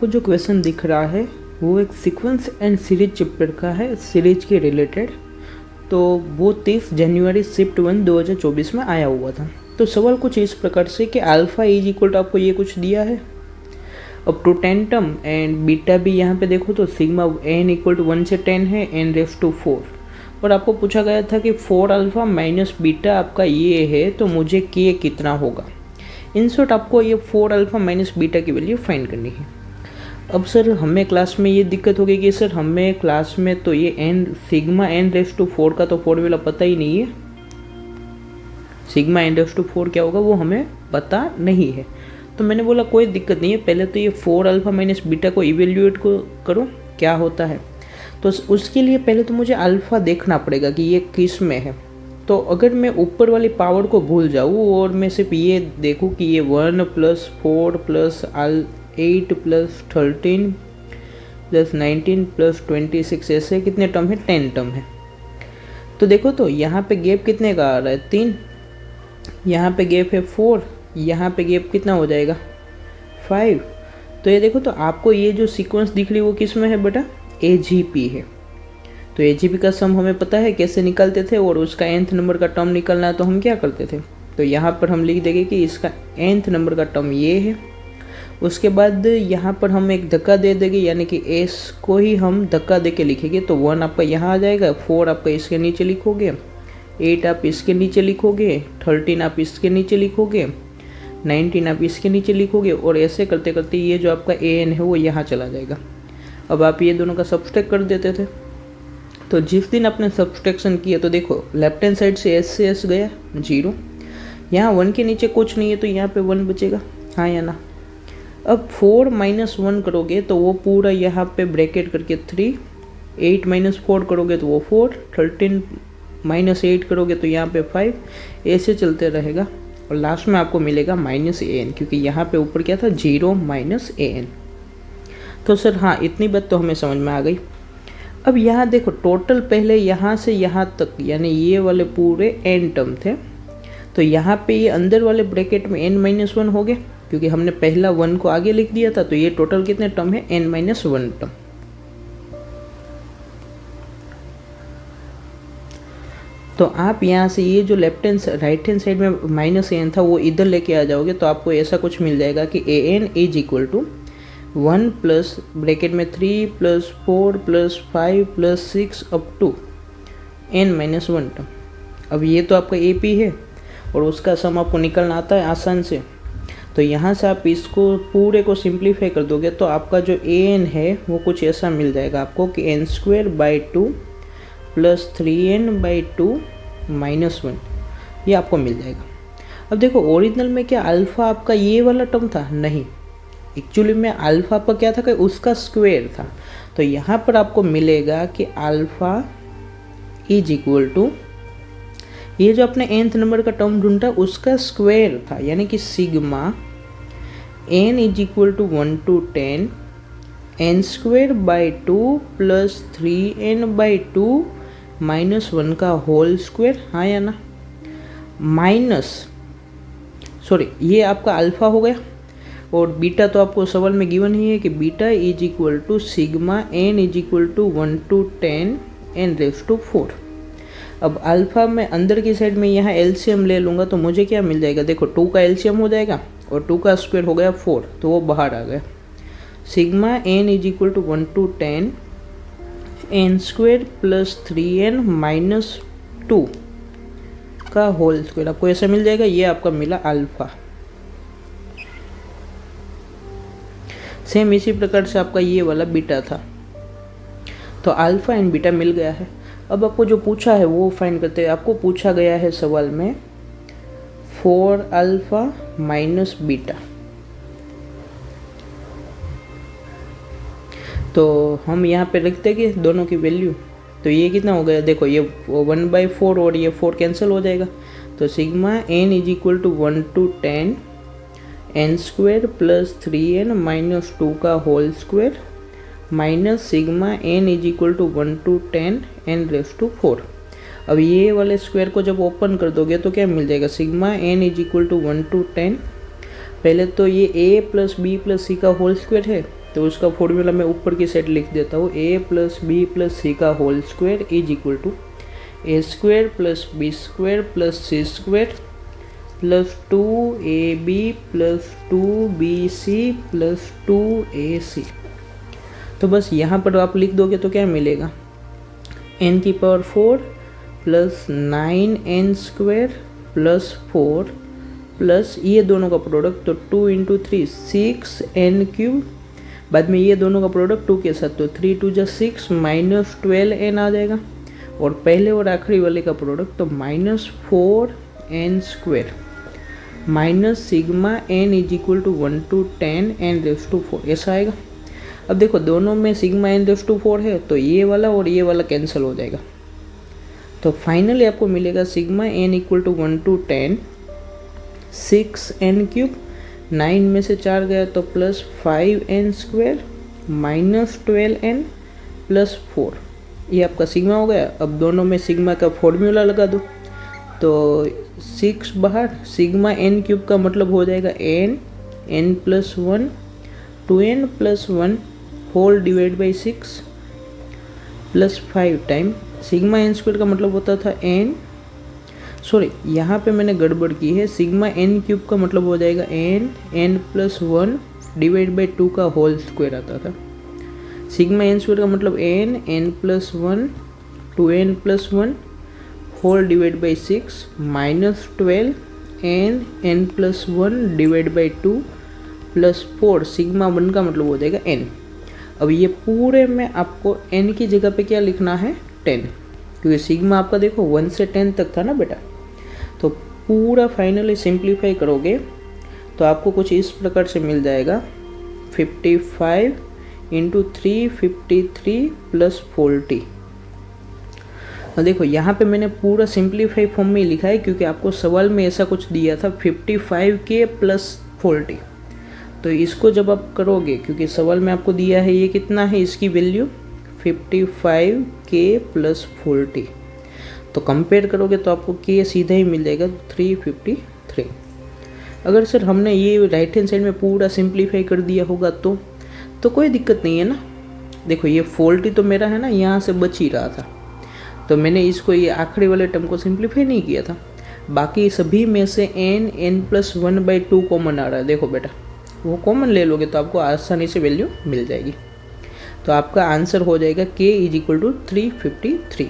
आपको जो क्वेश्चन दिख रहा है वो एक सीक्वेंस एंड सीरीज चैप्टर का है, सीरीज के रिलेटेड। तो वो 30 जनवरी शिफ्ट 1 2024 में आया हुआ था। तो सवाल कुछ इस प्रकार से कि अल्फ़ा इज इक्वल टू आपको ये कुछ दिया है up to 10 term and beta भी यहाँ पे देखो तो सिग्मा n इक्वल टू 1 से 10 है n⁴। और आपको पूछा गया था कि 4 अल्फ़ा माइनस बीटा आपका ये है तो मुझे k कितना होगा। इन शॉर्ट आपको ये 4 अल्फ़ा माइनस बीटा की वैल्यू फाइंड करनी है। अब सर हमें क्लास में ये दिक्कत होगी कि सर हमें क्लास में तो ये सिग्मा n⁴ का तो फॉर्मूला पता ही नहीं है। सिग्मा n⁴ क्या होगा वो हमें पता नहीं है। तो मैंने बोला कोई दिक्कत नहीं है, पहले तो ये 4 अल्फ़ा माइनस बीटा को इवेल्यूएट करो क्या होता है। तो उसके लिए पहले तो मुझे अल्फ़ा देखना पड़ेगा कि ये किस में है। तो अगर मैं ऊपर वाली पावर को भूल जाऊँ और मैं सिर्फ ये देखूँ कि ये 1 + 4 + 8 + 13 + 19 + 26 ऐसे कितने टर्म है, 10 टर्म है। तो देखो तो यहाँ पे गैप कितने का आ रहा है, 3, यहाँ पे गैप है 4, यहाँ पे गैप कितना हो जाएगा 5। तो ये देखो तो आपको ये जो सीक्वेंस दिख रही है वो किस में है बेटा, AGP है। तो AGP का सम हमें पता है कैसे निकालते थे, और उसका nth नंबर का टर्म निकालना है तो हम क्या करते थे, तो यहाँ पर हम लिख देंगे कि इसका nth नंबर का टर्म ये है। उसके बाद यहाँ पर हम एक धक्का दे देंगे, यानी कि S को ही हम धक्का दे के लिखेंगे। तो 1 आपका यहाँ आ जाएगा, 4 आपका इसके नीचे लिखोगे, 8 आप इसके नीचे लिखोगे, 13 आप इसके नीचे लिखोगे, 19 आप इसके नीचे लिखोगे, और ऐसे करते करते ये जो आपका AN है वो यहाँ चला जाएगा। अब आप ये दोनों का सब्सट्रैक्ट कर देते थे। तो जिस दिन आपने सब्सट्रैक्शन किया तो देखो लेफ्ट हैंड साइड से S से S गया 0, यहाँ 1 के नीचे कुछ नहीं है तो यहाँ पे 1 बचेगा, हाँ या ना। अब 4 - 1 करोगे तो वो पूरा यहाँ पे ब्रैकेट करके 3, 8 - 4 करोगे तो वो 4, 13 - 8 करोगे तो यहाँ पे 5, ऐसे चलते रहेगा और लास्ट में आपको मिलेगा -AN, क्योंकि यहाँ पे ऊपर क्या था 0 - AN। तो सर हाँ इतनी बात तो हमें समझ में आ गई। अब यहाँ देखो टोटल पहले यहाँ से यहाँ तक यानी ये वाले पूरे n टर्म थे, तो यहाँ पे ये अंदर वाले ब्रैकेट में n-1 हो गए, क्योंकि हमने पहला 1 को आगे लिख दिया था। तो ये टोटल कितने टर्म है, n-1 टर्म। तो आप यहाँ से ये जो राइट हैंड साइड में -AN था वो इधर लेके आ जाओगे तो आपको ऐसा कुछ मिल जाएगा कि AN is equal to 1 plus bracket में 3 + 4 + 5 + 6 अप टू n-1 टर्म। अब ये तो आपका AP है और उसका सम आपको निकलना आता है आसान से। तो यहाँ से आप इसको पूरे को सिंप्लीफाई कर दोगे तो आपका जो AN है वो कुछ ऐसा मिल जाएगा आपको कि n²/2 + 3n/2 -1, ये आपको मिल जाएगा। अब देखो ओरिजिनल में क्या अल्फ़ा आपका ये वाला टर्म था, नहीं, एक्चुअली में अल्फ़ा आपका क्या था कि उसका स्क्वायर था। तो यहाँ पर आपको मिलेगा कि अल्फ़ा इज इक्वल टू ये जो अपने nth नंबर का टर्म ढूंढा उसका स्क्वायर था, यानी कि sigma n is equal to 1 to 10 n²/2 + 3n/2 -1 का होल स्क्वायर, हाँ या ना। ये आपका अल्फ़ा हो गया। और बीटा तो आपको सवाल में गिवन ही है कि beta is equal to sigma n is equal to 1 to 10 n⁴। अब अल्फ़ा में अंदर की साइड में यहाँ LCM ले लूँगा तो मुझे क्या मिल जाएगा, देखो 2 का LCM हो जाएगा और 2 का स्क्वायर हो गया 4, तो वो बाहर आ गया। Sigma n is equal to 1 to 10 n² + 3n - 2 का होल स्क्वायर, आपको ऐसा मिल जाएगा। ये आपका मिला अल्फ़ा। सेम इसी प्रकार से आपका ये वाला बीटा था। तो अल्फ़ा एंड बीटा मिल गया है। अब आपको जो पूछा है वो फाइंड करते हैं। आपको पूछा गया है सवाल में 4 अल्फ़ा माइनस बीटा। तो हम यहाँ पे लिखते हैं कि दोनों की वैल्यू, तो ये कितना हो गया, देखो ये 1/4 और ये 4 कैंसिल हो जाएगा। तो sigma n is equal to 1 to 10 n² + 3n - 2 का whole square minus sigma n is equal to 1 to 10 n⁴। अब ये वाले स्क्वायर को जब ओपन कर दोगे तो क्या मिल जाएगा, sigma n is equal to 1 to 10, पहले तो ये a + b + c का होल स्क्वायर है तो उसका फॉर्मूला मैं ऊपर की साइड लिख देता हूँ, a plus B plus C का whole square is equal to A square plus B square plus C square plus 2ab plus 2bc plus 2ac। तो बस यहाँ पर आप लिख दोगे तो क्या मिलेगा, n की power 4 plus 9n square plus 4 plus ये दोनों का प्रोडक्ट तो 2 इंटू 3 6n क्यूब, बाद में ये दोनों का प्रोडक्ट 2 के साथ तो 3 2 जा 6 माइनस 12n आ जाएगा, और पहले और आखिरी वाले का प्रोडक्ट तो minus 4n square minus sigma n is equal to 1 to 10 n raise to 4 ऐसा आएगा। अब देखो दोनों में सिग्मा n रेस टू 4 है तो ये वाला और ये वाला कैंसिल हो जाएगा, तो फाइनली आपको मिलेगा sigma n equal to 1 to 10 6n cube, 9 में से 4 गया तो plus 5n square minus 12n plus 4, ये आपका सिग्मा हो गया। अब दोनों में सिग्मा का फॉर्मूला लगा दो, तो 6 बाहर, सिग्मा n क्यूब का मतलब हो जाएगा n plus 1 2n plus 1 whole divide by 6 plus 5 time sigma n square का मतलब होता था n, सॉरी यहाँ पे मैंने गड़बड़ की है, सिग्मा n क्यूब का मतलब हो जाएगा n प्लस 1 डिवाइड बाई 2 का होल स्क्वायर आता था। सिग्मा n स्क्वायर का मतलब n plus 1 2n plus 1 whole divide by 6 minus 12 n plus 1 divide by 2 plus 4, sigma 1 का मतलब हो जाएगा n। अब ये पूरे में आपको n की जगह पे क्या लिखना है 10, क्योंकि सिग्मा आपका देखो 1 से 10 तक था ना बेटा। तो पूरा फाइनली सिंप्लीफाई करोगे तो आपको कुछ इस प्रकार से मिल जाएगा 55 इंटू 353 प्लस 40। और देखो यहाँ पे मैंने पूरा सिंप्लीफाई फॉर्म में लिखा है क्योंकि आपको सवाल में ऐसा कुछ दिया था 55k प्लस 40, तो इसको जब आप करोगे, क्योंकि सवाल में आपको दिया है ये कितना है, इसकी वैल्यू 55k प्लस 40, तो कंपेयर करोगे तो आपको k सीधा ही मिल जाएगा 353। अगर सर हमने ये राइट हैंड साइड में पूरा सिंप्लीफाई कर दिया होगा तो कोई दिक्कत नहीं है ना। देखो ये 40 तो मेरा है ना, यहाँ से बच ही रहा था, तो मैंने इसको ये आखिरी वाले टर्म को सिंप्लीफाई नहीं किया था। बाकी सभी में से n प्लस 1/2 कॉमन आ रहा है, देखो बेटा वो कॉमन ले लोगे तो आपको आसानी से वैल्यू मिल जाएगी। तो आपका आंसर हो जाएगा k इज इक्वल टू 353।